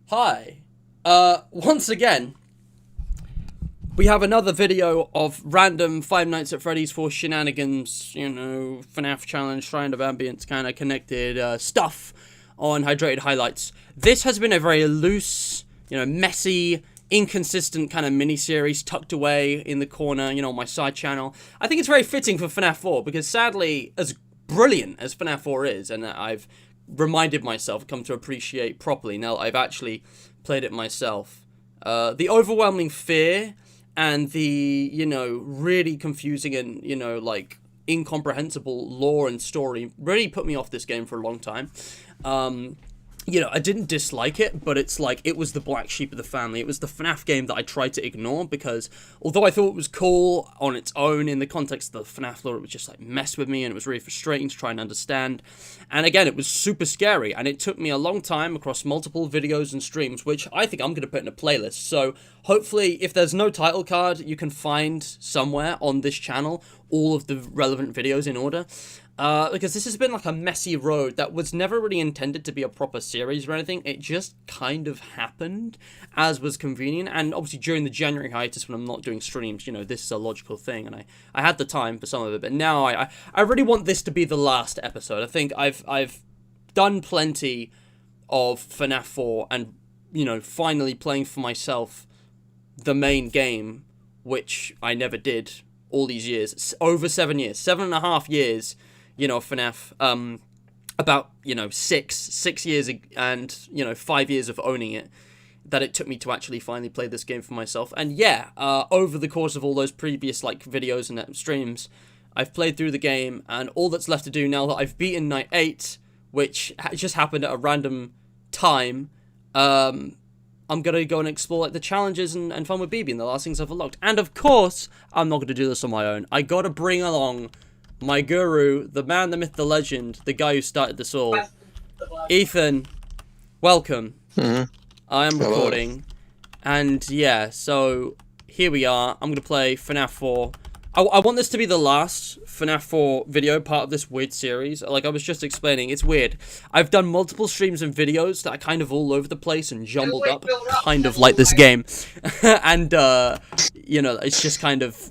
Hi. Once again, we have another video of random Five Nights at Freddy's 4 shenanigans, FNaF challenge, Shrine of Ambience kind of connected stuff on Hydrated Highlights. This has been a very loose, messy, inconsistent kind of mini-series tucked away in the corner, on my side channel. I think it's very fitting for FNaF 4 because sadly, as brilliant as FNaF 4 is, and I've reminded myself, come to appreciate properly now that I've actually played it myself, the overwhelming fear and the, really confusing and, incomprehensible lore and story really put me off this game for a long time. I didn't dislike it, but it's like, it was the black sheep of the family. It was the FNaF game that I tried to ignore because, although I thought it was cool on its own in the context of the FNaF lore, it was just like messed with me and it was really frustrating to try and understand. And again, it was super scary and it took me a long time across multiple videos and streams, which I think I'm going to put in a playlist. So hopefully, if there's no title card, you can find somewhere on this channel all of the relevant videos in order. Because this has been like a messy road that was never really intended to be a proper series or anything. It just kind of happened as was convenient. And obviously during the January hiatus when I'm not doing streams, this is a logical thing. And I had the time for some of it. But now I really want this to be the last episode. I think I've done plenty of FNaF 4 and, finally playing for myself the main game, which I never did all these years. Over 7 years. 7.5 years. FNaF, about, 6 years and, 5 years of owning it, that it took me to actually finally play this game for myself. And yeah, over the course of all those previous, videos and streams, I've played through the game, and all that's left to do now that I've beaten Night 8, which just happened at a random time, I'm gonna go and explore, the challenges and fun with BB and the last things I've unlocked. And of course, I'm not gonna do this on my own. I gotta bring along my guru, the man, the myth, the legend, the guy who started this all. Ethan, welcome. I am recording. And yeah, so here we are. I'm going to play FNaF 4. I want this to be the last FNaF 4 video, part of this weird series. Like I was just explaining, it's weird. I've done multiple streams and videos that are kind of all over the place and jumbled up, kind of like this game. And, it's just kind of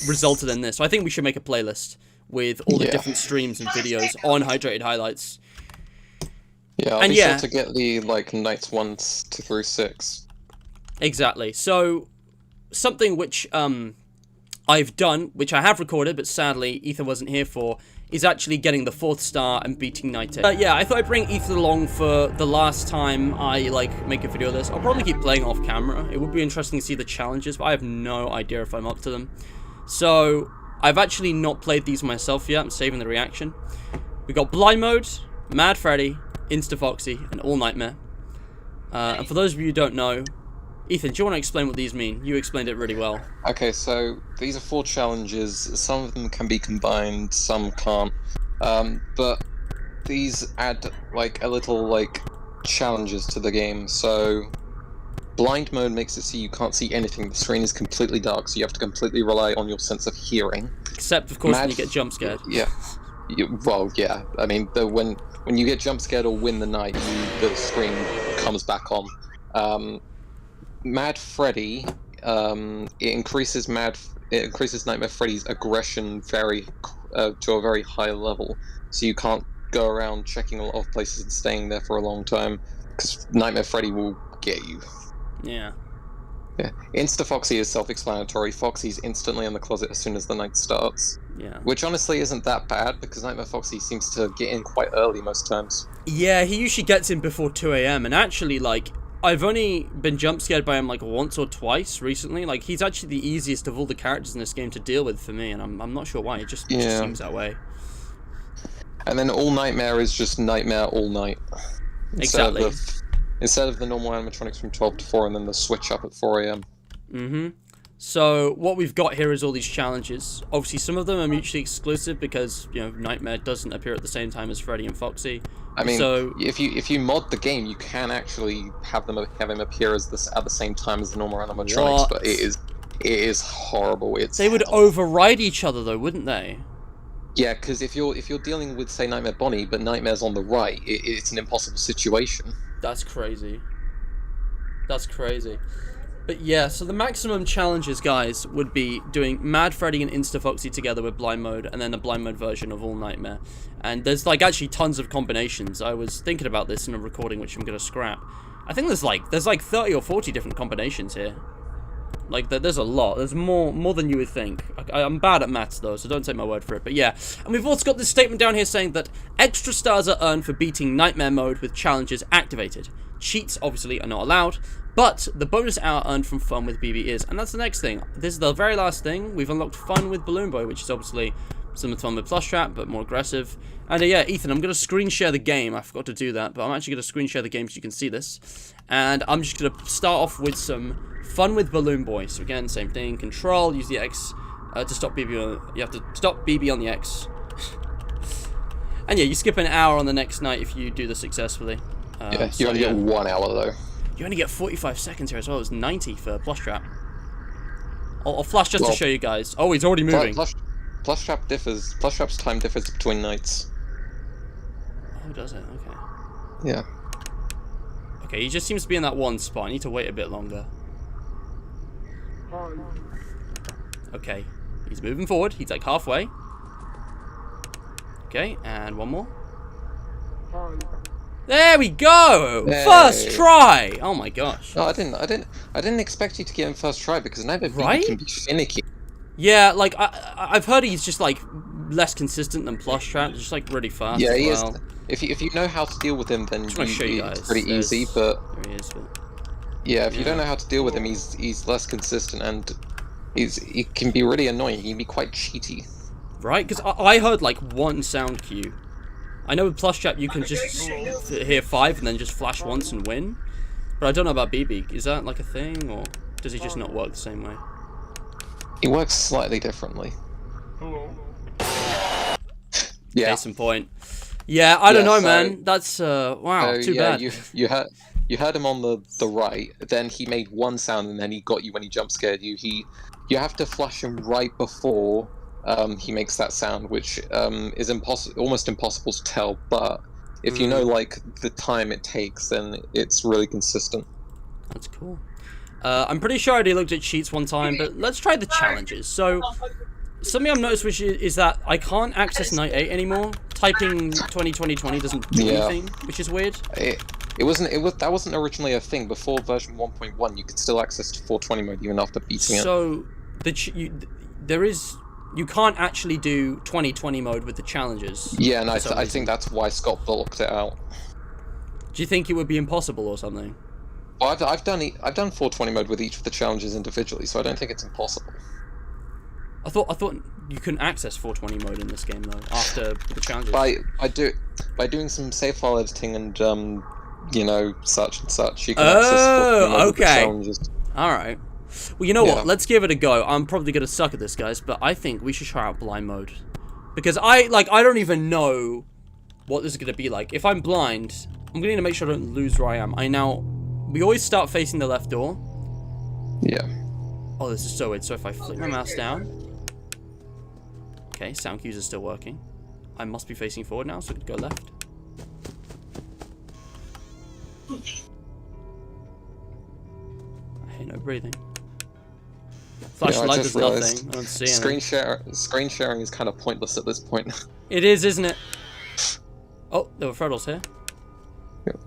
resulted in this. So I think we should make a playlist with all the different streams and videos on Hydrated Highlights. Yeah, I'll be sure to get the, nights 1 through 6. Exactly. So, something which, I've done, which I have recorded, but sadly Ethan wasn't here for, is actually getting the 4th star and beating Night 8. Yeah, I thought I'd bring Ethan along for the last time I, make a video of this. I'll probably keep playing off camera. It would be interesting to see the challenges, but I have no idea if I'm up to them. So, I've actually not played these myself yet. I'm saving the reaction. We got Blind Mode, Mad Freddy, Insta Foxy, and All Nightmare. And for those of you who don't know, Ethan, do you want to explain what these mean? You explained it really well. Okay, so these are 4 challenges. Some of them can be combined, some can't. But these add, a little, challenges to the game. So blind mode makes it so you can't see anything. The screen is completely dark, so you have to completely rely on your sense of hearing. Except, of course, when you get jump scared. Yeah. Yeah. I mean, when you get jump scared or win the night, the screen comes back on. Mad Freddy, it increases Nightmare Freddy's aggression to a very high level, so you can't go around checking a lot of places and staying there for a long time, because Nightmare Freddy will get you. Yeah. Yeah. Insta Foxy is self-explanatory. Foxy's instantly in the closet as soon as the night starts. Yeah. Which honestly isn't that bad, because Nightmare Foxy seems to get in quite early most times. Yeah, he usually gets in before 2 AM, and actually, I've only been jump scared by him, once or twice recently. He's actually the easiest of all the characters in this game to deal with for me, and I'm not sure why. It just seems that way. And then All Nightmare is just Nightmare all night. Exactly. Instead of the normal animatronics from 12 to 4 and then the switch up at 4 AM. So what we've got here is all these challenges. Obviously, some of them are mutually exclusive because, Nightmare doesn't appear at the same time as Freddy and Foxy. I mean, so, if you mod the game, you can actually have him appear at the same time as the normal animatronics, but it is horrible. They would override each other, though, wouldn't they? Yeah, because if you're dealing with, say, Nightmare Bonnie, but Nightmare's on the right, it's an impossible situation. That's crazy. That's crazy. But yeah, so the maximum challenges, guys, would be doing Mad Freddy and Insta Foxy together with blind mode, and then a blind mode version of All Nightmare. And there's like actually tons of combinations. I was thinking about this in a recording, which I'm gonna scrap. I think there's like 30 or 40 different combinations here. Like, there's a lot. There's more than you would think. I'm bad at maths, though, so don't take my word for it. But yeah, and we've also got this statement down here saying that extra stars are earned for beating Nightmare mode with challenges activated. Cheats, obviously, are not allowed, but the bonus hour earned from fun with BB is. And that's the next thing. This is the very last thing. We've unlocked fun with Balloon Boy, which is obviously similar to fun with Plush Trap, but more aggressive. And yeah, Ethan, I'm going to screen share the game. I forgot to do that, but I'm actually going to screen share the game so you can see this. And I'm just going to start off with some fun with Balloon Boy. So again, same thing. Control, use the X to stop BB. You have to stop BB on the X. And yeah, you skip an hour on the next night if you do this successfully. Yeah, you only get 1 hour though. You only get 45 seconds here as well. It's 90 for Plush Trap. I'll flash just to show you guys. Oh, he's already moving. Plush Trap differs. Plush Trap's time differs between nights. Oh, does it? Okay. Yeah. Okay, he just seems to be in that one spot. I need to wait a bit longer. Okay, he's moving forward. He's like halfway. Okay, and one more. There we go! Hey. First try! Oh my gosh. No, I didn't expect you to get him first try because I know that Right? BB can be finicky. Yeah, like I've heard he's just like less consistent than Plush Trap, just like really fast. Yeah, as he well. is. If you know how to deal with him, then Just want to show you guys. it's pretty easy. But There he is. But yeah, if you don't know how to deal with him, he's less consistent and he can be really annoying. He can be quite cheaty. right? Because I heard like one sound cue. I know with Plush Trap you can just hear 5 and then just flash once and win. But I don't know about BB. Is that like a thing, or does he just not work the same way? He works slightly differently. Yeah. Case in point. Yeah, I don't know, so- man. That's wow, too yeah, bad. you heard him on the right. Then he made one sound, and then he got you when he jump scared you. You have to flash him right before he makes that sound, which is almost impossible to tell. But if you know like the time it takes, then it's really consistent. That's cool. I'm pretty sure I already looked at cheats one time, but let's try the challenges. So, something I've noticed which is that I can't access Night 8 anymore. Typing 2020 doesn't do anything, which is weird. That wasn't originally a thing. Before version 1.1, you could still access 420 mode even after beating it. So, you can't actually do 2020 mode with the challenges. Yeah, and I think that's why Scott blocked it out. Do you think it would be impossible or something? Well, I've done 420 mode with each of the challenges individually, so I don't think it's impossible. I thought you couldn't access 420 mode in this game though after the challenges. By doing some save file editing and you know, such and such, you can access 420 mode with the challenges. All right. Well, you know what? Let's give it a go. I'm probably gonna suck at this, guys, but I think we should try out blind mode because I don't even know what this is gonna be like. If I'm blind, I'm gonna need to make sure I don't lose where I am. We always start facing the left door. Yeah. Oh, this is so weird. So if I flick my mouse down, okay, sound cues are still working. I must be facing forward now, so I could go left. I hear no breathing. Flashlight does nothing. I don't see anything. Screen sharing is kind of pointless at this point. It is, isn't it? Oh, there were Freddles here. Yep.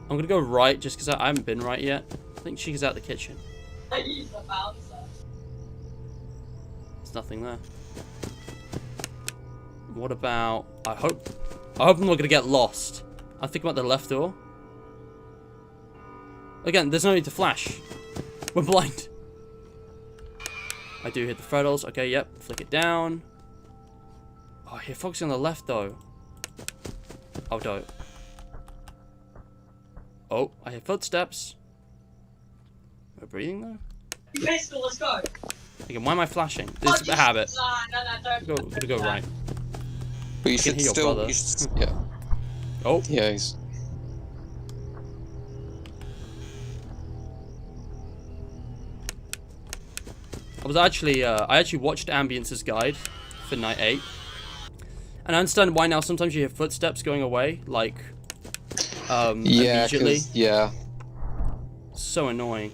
I'm gonna go right just because I haven't been right yet. I think Chica's out the kitchen. There's nothing there. What about... I hope I'm not gonna get lost. I think about the left door. Again, there's no need to flash. We're blind. I do hit the Freddles. Okay, yep. Flick it down. Oh, I hear Foxy on the left though. Oh, dope. Oh, I hear footsteps. We're breathing though? Pistol, let's go. Again, why am I flashing? This is a habit. No, Gotta go right. But you I can should hear your still, brother. yeah. Oh, Yeah, he's... I actually watched Ambience's guide for Night 8. And I understand why now sometimes you hear footsteps going away, like, Yeah, immediately. yeah. So annoying.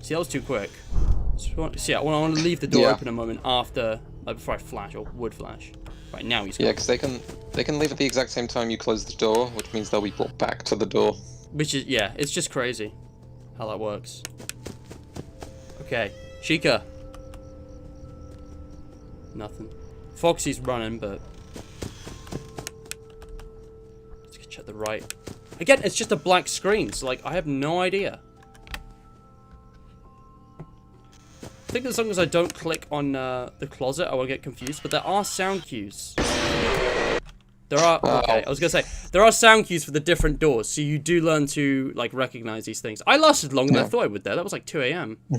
See, that was too quick. So yeah, I want to leave the door open a moment after, like before I flash or would flash. Right now he's gone. Yeah, because they can leave at the exact same time you close the door, which means they'll be brought back to the door. Which is it's just crazy how that works. Okay, Chica. Nothing. Foxy's running, but let's check the right. Again, it's just a black screen, so like I have no idea. I think as long as I don't click on the closet, I won't get confused. But there are sound cues. There are okay. I was gonna say there are sound cues for the different doors, so you do learn to like recognize these things. I lasted longer than I thought I would. There, that was like 2 a.m. I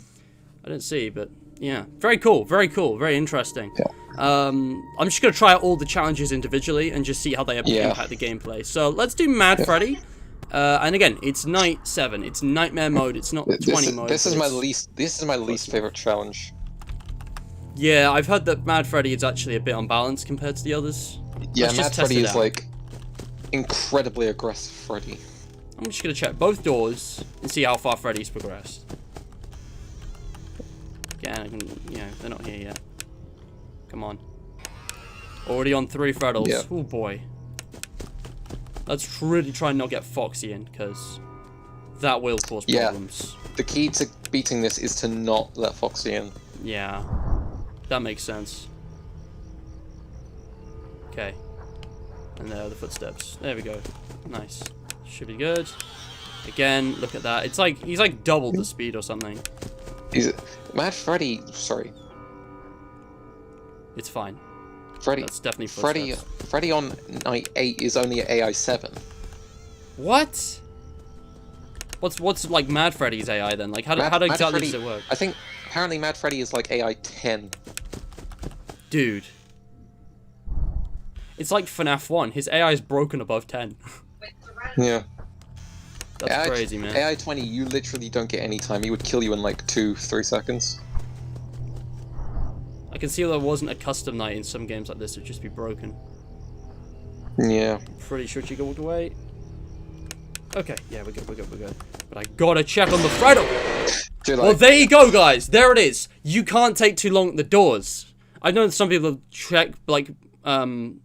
didn't see, but yeah, very cool, very interesting. Yeah. I'm just gonna try out all the challenges individually and just see how they impact the gameplay. So let's do Mad Freddy. And again, it's night 7. It's nightmare mode. It's not 20 mode. This is my least favorite challenge. Yeah, I've heard that Mad Freddy is actually a bit unbalanced compared to the others. Yeah, Mad Freddy is like incredibly aggressive Freddy. I'm just gonna check both doors and see how far Freddy's progressed. Again, I can, they're not here yet. Come on. Already on 3 Freddles. Yeah. Oh boy. Let's really try and not get Foxy in, because that will cause problems. The key to beating this is to not let Foxy in. Yeah. That makes sense. Okay. And there are the footsteps. There we go. Nice. Should be good. Again, look at that. It's like, he's like doubled the speed or something. Mad Freddy, sorry. It's fine. Freddy, that's definitely footsteps. Freddy on night 8 is only at AI 7. What? What's like Mad Freddy's AI then? Like how exactly does it work? I think apparently Mad Freddy is like AI 10. Dude. It's like FNaF 1. His AI is broken above 10. Yeah. That's AI, crazy, man. AI 20, you literally don't get any time. He would kill you in like 2-3 seconds. I can see there wasn't a custom night in some games like this. It'd just be broken. Yeah. Pretty sure Chica walked away. Okay, yeah, we're good. But I gotta check on the Freddle. Well, there you go, guys. There it is. You can't take too long at the doors. I know some people check, like,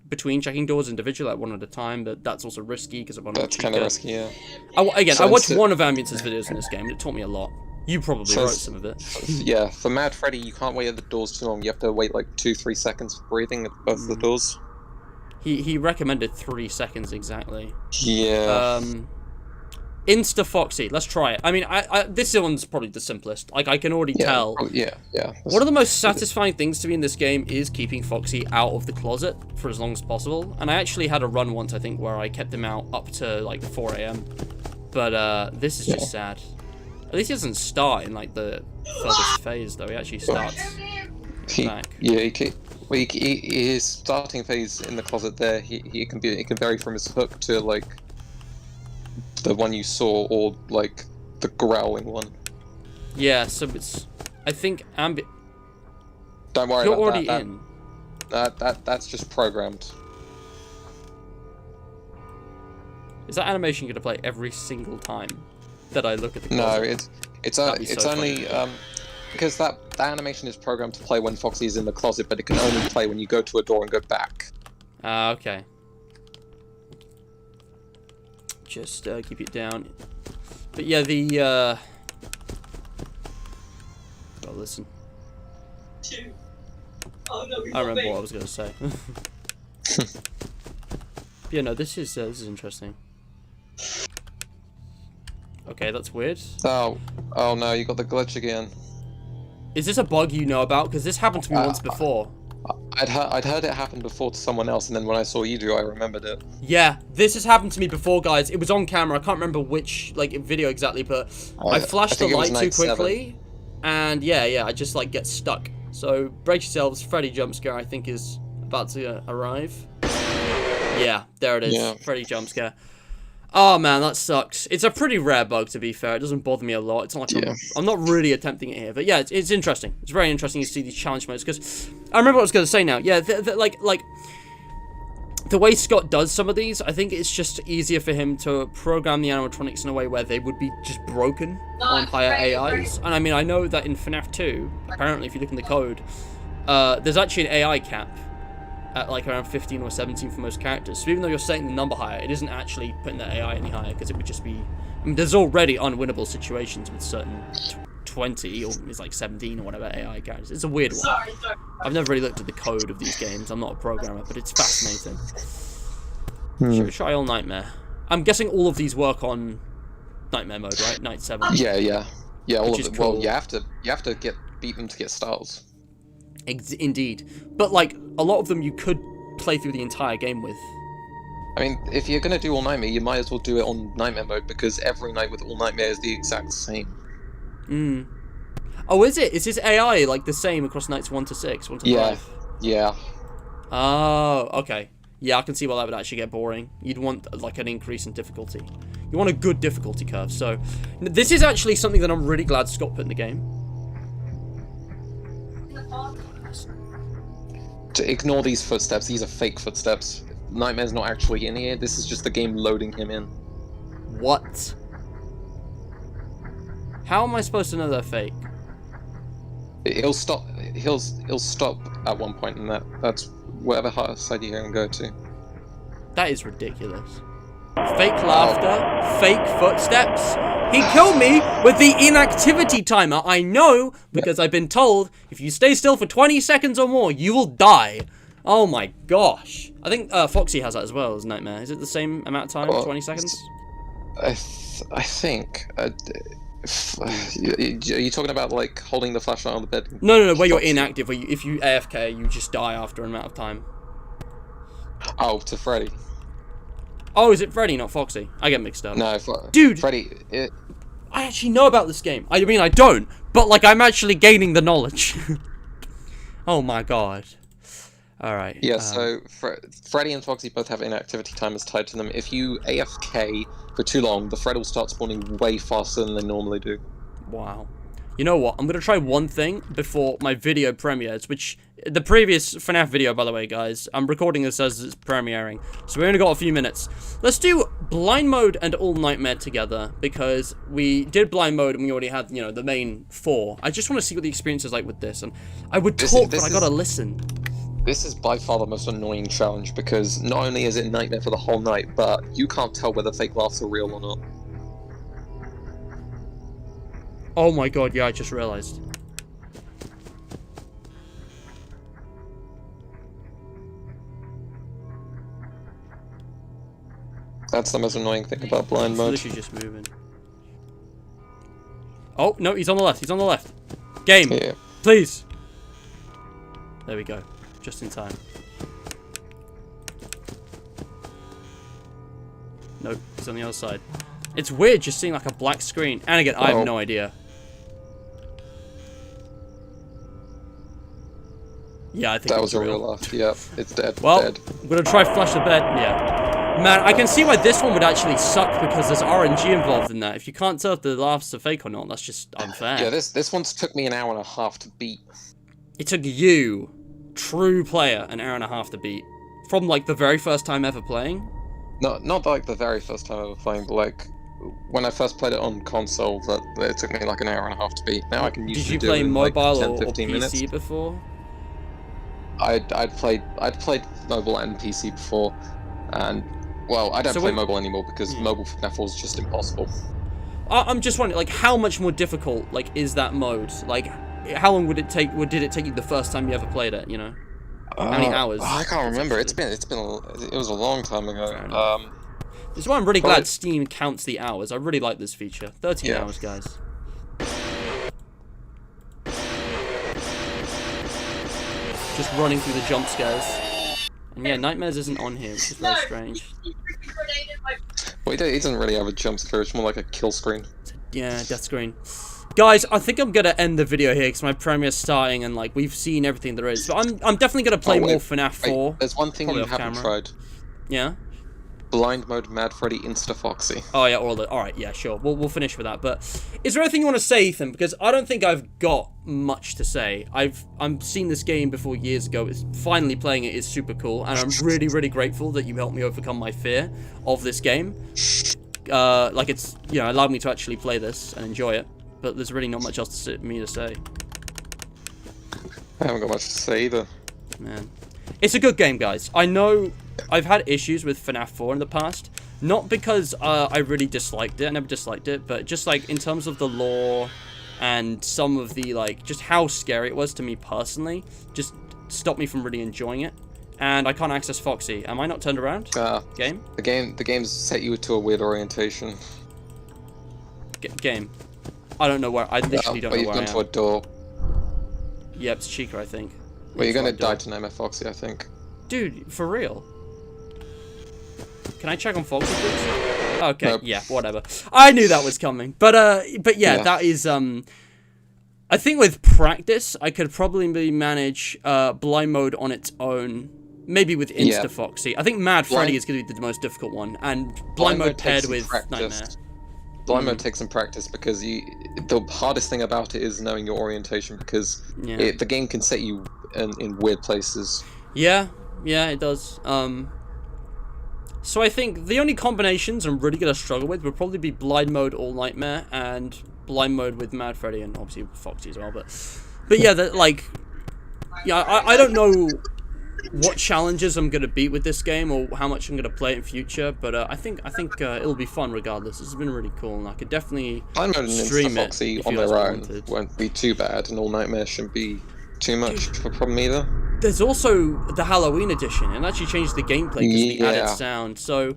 between checking doors individually, like one at a time, but that's also risky because of That's kind of risky, yeah. I watched one of Ambience's videos in this game. It taught me a lot. You probably wrote some of it. Yeah, for Mad Freddy, you can't wait at the doors too long. You have to wait like 2-3 seconds for breathing at both the doors. He recommended 3 seconds exactly. Yeah. Insta Foxy. Let's try it. I mean, this one's probably the simplest. Like, I can already tell. Yeah. One of the most satisfying things to me in this game is keeping Foxy out of the closet for as long as possible. And I actually had a run once, I think, where I kept him out up to like 4 a.m. But this is just sad. At least he doesn't start in like the furthest phase, though. He actually starts back. Yeah, his starting phase in the closet there. It can vary from his hook to like the one you saw, or like the growling one. Yeah, so it's. I think Don't worry You're about already that. in. That's just programmed. Is that animation going to play every single time that I look at the No, closet? it's so only because that animation is programmed to play when Foxy is in the closet, but it can only play when you go to a door and go back. Okay. Just keep it down. But yeah, the oh, listen. I remember what I was gonna say. Yeah, no, this is interesting. Okay, that's weird. Oh no, you got the glitch again. Is this a bug you know about? Because this happened to me once before. I'd heard it happen before to someone else, and then when I saw you do, I remembered it. Yeah, this has happened to me before, guys. It was on camera. I can't remember which like video exactly, but I flashed the light too quickly, and yeah, I just like get stuck. So brace yourselves. Freddy jump scare, I think, is about to arrive. Yeah, there it is. Yeah. Freddy jump scare. Oh man, that sucks. It's a pretty rare bug, to be fair. It doesn't bother me a lot. It's not like I'm not really attempting it here, but yeah, it's interesting. It's very interesting to see these challenge modes, because I remember what I was going to say now. Yeah, like the way Scott does some of these, I think it's just easier for him to program the animatronics in a way where they would be just broken on higher AIs. And I mean, I know that in FNaF 2, apparently if you look in the code, there's actually an AI cap at like around 15 or 17 for most characters. So even though you're setting the number higher, it isn't actually putting the AI any higher, because it would just be... I mean, there's already unwinnable situations with certain 20, or it's like 17 or whatever AI characters. It's a weird one. I've never really looked at the code of these games. I'm not a programmer, but it's fascinating. Should we try all Nightmare? I'm guessing all of these work on Nightmare mode, right? Night 7. Yeah. All of it. Cool. Well, you have to beat them to get stars. Indeed. But, like, a lot of them you could play through the entire game with. I mean, if you're going to do All Nightmare, you might as well do it on Nightmare mode, because every night with All Nightmare is the exact same. Oh, is it? Is his AI, like, the same across nights 1 to 6, 1 to 5? Yeah. Oh, okay. Yeah, I can see why that would actually get boring. You'd want, like, an increase in difficulty. You want a good difficulty curve, so... This is actually something that I'm really glad Scott put in the game. To ignore these footsteps, these are fake footsteps. Nightmare's not actually in here, this is just the game loading him in. What? How am I supposed to know they're fake? He'll stop at one point, and that's whatever side you're gonna go to. That is ridiculous. Fake laughter, fake footsteps. He killed me with the inactivity timer. I know, because I've been told, if you stay still for 20 seconds or more, you will die. Oh my gosh. I think Foxy has that as well as Nightmare. Is it the same amount of time, 20 seconds? I think... are you talking about, like, holding the flashlight on the bed? No, where you're inactive, where if you AFK, you just die after an amount of time. Oh, to Freddy. Oh, is it Freddy, not Foxy? I get mixed up. No, dude, Freddy. I actually know about this game. I mean, I don't, but like, I'm actually gaining the knowledge. Oh my god. All right. Yeah. So Freddy and Foxy both have inactivity timers tied to them. If you AFK for too long, the Fred will start spawning way faster than they normally do. Wow. You know what? I'm going to try one thing before my video premieres, which... The previous FNaF video, by the way, guys, I'm recording this as it's premiering, so we only got a few minutes. Let's do Blind Mode and All Nightmare together, because we did Blind Mode and we already had, you know, the main 4. I just want to see what the experience is like with this, and I would talk, but I gotta listen. This is by far the most annoying challenge, because not only is it Nightmare for the whole night, but you can't tell whether fake laughs are real or not. Oh my god, yeah, I just realized. That's the most annoying thing about Blind Mode. Literally just moving. Oh, no, he's on the left. He's on the left. Game. Yeah. Please. There we go. Just in time. Nope, he's on the other side. It's weird just seeing like a black screen. And again, I have no idea. Yeah, I think that was a real laugh. Yeah, it's dead. Well, dead. I'm gonna try flash the bed. Yeah. Man, I can see why this one would actually suck, because there's RNG involved in that. If you can't tell if the laughs are fake or not, that's just unfair. Yeah, this one's took me an hour and a half to beat. It took you, true player, an hour and a half to beat. From, like, the very first time ever playing? Not like the very first time ever playing, but, like, when I first played it on console, it took me, like, an hour and a half to beat. Now I can usually do it in, like, 10, 15 minutes. Did you play mobile or PC before? I'd played mobile and PC before, and... Well, I don't play mobile anymore because mobile FNaF was just impossible. I'm just wondering, like, how much more difficult, like, is that mode? Like, how long would it take? What did it take you the first time you ever played it? You know, how many hours? I can't remember. It was a long time ago. This is why I'm really glad Steam counts the hours. I really like this feature. 13 hours, guys. Just running through the jump scares. And yeah, Nightmares isn't on here, which is very strange. Well, he doesn't really have a jump scare, it's more like a kill screen. Yeah, death screen. Guys, I think I'm gonna end the video here because my premiere's starting and like we've seen everything there is. But I'm definitely gonna play more FNaF 4. There's one thing you haven't tried. Yeah? Blind Mode, Mad Freddy, Insta Foxy. Oh yeah, all right, yeah, sure. We'll finish with that. But is there anything you want to say, Ethan? Because I don't think I've got much to say. I've seen this game before years ago. Finally playing it is super cool, and I'm really, really grateful that you helped me overcome my fear of this game. Like it's, you know, allowed me to actually play this and enjoy it. But there's really not much else for me to say. I haven't got much to say either. Man, it's a good game, guys. I know I've had issues with FNaF 4 in the past. Not because I really disliked it. I never disliked it. But just like in terms of the lore and some of the like just how scary it was to me personally, just stopped me from really enjoying it. And I can't access Foxy. Am I not turned around? Game? The game's set you to a weird orientation. Game. I don't know where. I literally don't know you've where I gone am. to a door. Yep, it's Chica, I think. Well, you're It's gonna right die door. to name it Foxy, I think. Dude, for real? Can I check on Foxy, please? Okay, Nope. yeah, whatever. I knew that was coming. But yeah, that is, I think with practice, I could probably manage, Blind Mode on its own. Maybe with Insta Foxy. I think Mad Freddy is going to be the most difficult one. And Blind Mode paired with Nightmare. Blind Mode takes some practice because the hardest thing about it is knowing your orientation because the game can set you in weird places. Yeah, it does. So I think the only combinations I'm really going to struggle with would probably be Blind Mode All Nightmare and Blind Mode with Mad Freddy and obviously Foxy as well. But yeah, I don't know what challenges I'm going to beat with this game or how much I'm going to play it in future, but I think it'll be fun regardless. This has been really cool, and I could definitely Blind Mode and stream Insta Foxy it on their own won't be too bad, and All Nightmare shouldn't be too much of a problem either. There's also the Halloween edition, and actually changed the gameplay because of the added sound. So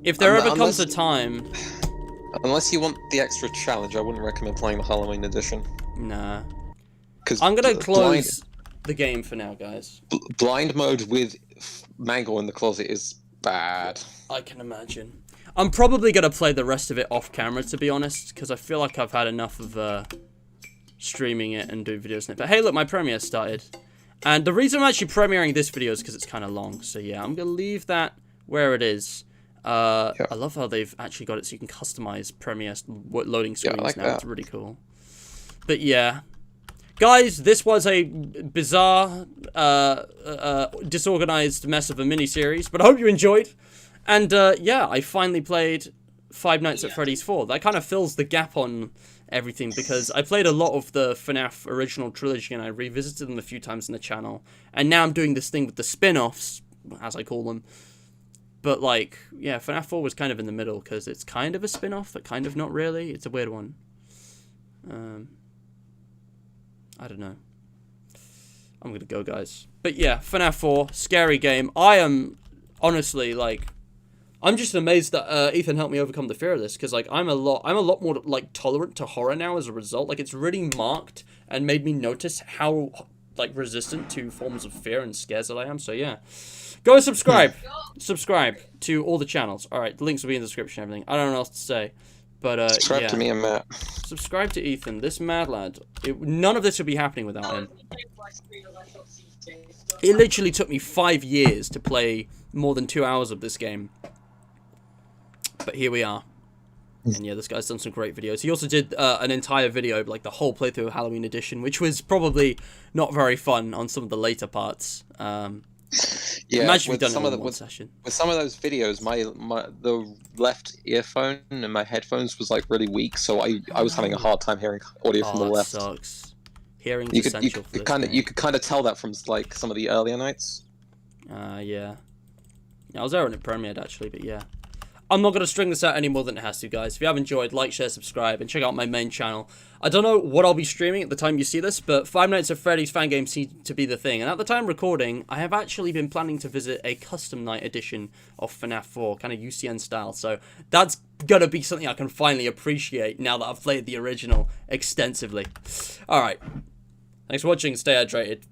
if there ever comes a time, unless you want the extra challenge, I wouldn't recommend playing the Halloween edition. Nah. I'm gonna close the game for now, guys. Blind Mode with Mangle in the closet is bad. I can imagine. I'm probably gonna play the rest of it off camera, to be honest, because I feel like I've had enough of streaming it and doing videos in it. But hey, look, my premiere started. And the reason I'm actually premiering this video is because it's kind of long. So yeah, I'm gonna leave that where it is. I love how they've actually got it so you can customize Premiere loading screens now. It's really cool. But yeah. Guys, this was a bizarre, disorganized mess of a mini-series, but I hope you enjoyed. And, yeah, I finally played Five Nights at Freddy's 4. That kind of fills the gap on everything, because I played a lot of the FNaF original trilogy, and I revisited them a few times in the channel. And now I'm doing this thing with the spin-offs, as I call them. But, like, yeah, FNaF 4 was kind of in the middle, because it's kind of a spin-off, but kind of not really. It's a weird one. I don't know. I'm gonna go, guys. But yeah, FNaF 4, scary game. I am honestly like, I'm just amazed that Ethan helped me overcome the fear of this, because like I'm a lot more like tolerant to horror now as a result. Like it's really marked and made me notice how like resistant to forms of fear and scares that I am. So yeah, go and subscribe to all the channels. All right, the links will be in the description and everything. I don't know what else to say. But, subscribe to me and Matt. Subscribe to Ethan, this mad lad. None of this would be happening without him. It literally took me 5 years to play more than 2 hours of this game. But here we are. And yeah, this guy's done some great videos. He also did an entire video, like the whole playthrough of Halloween Edition, which was probably not very fun on some of the later parts. Yeah, imagine we've done it in one session. With some of those videos, the left earphone and my headphones was like really weak, so I was having a hard time hearing audio from the left. Sucks. Hearing's essential for this game. You could kind of tell that from like some of the earlier nights. Yeah. I was there when it premiered actually, but yeah. I'm not going to string this out any more than it has to, guys. If you have enjoyed, like, share, subscribe, and check out my main channel. I don't know what I'll be streaming at the time you see this, but Five Nights at Freddy's fan games seem to be the thing. And at the time recording, I have actually been planning to visit a custom night edition of FNaF 4, kind of UCN style. So that's going to be something I can finally appreciate now that I've played the original extensively. Alright. Thanks for watching. Stay hydrated.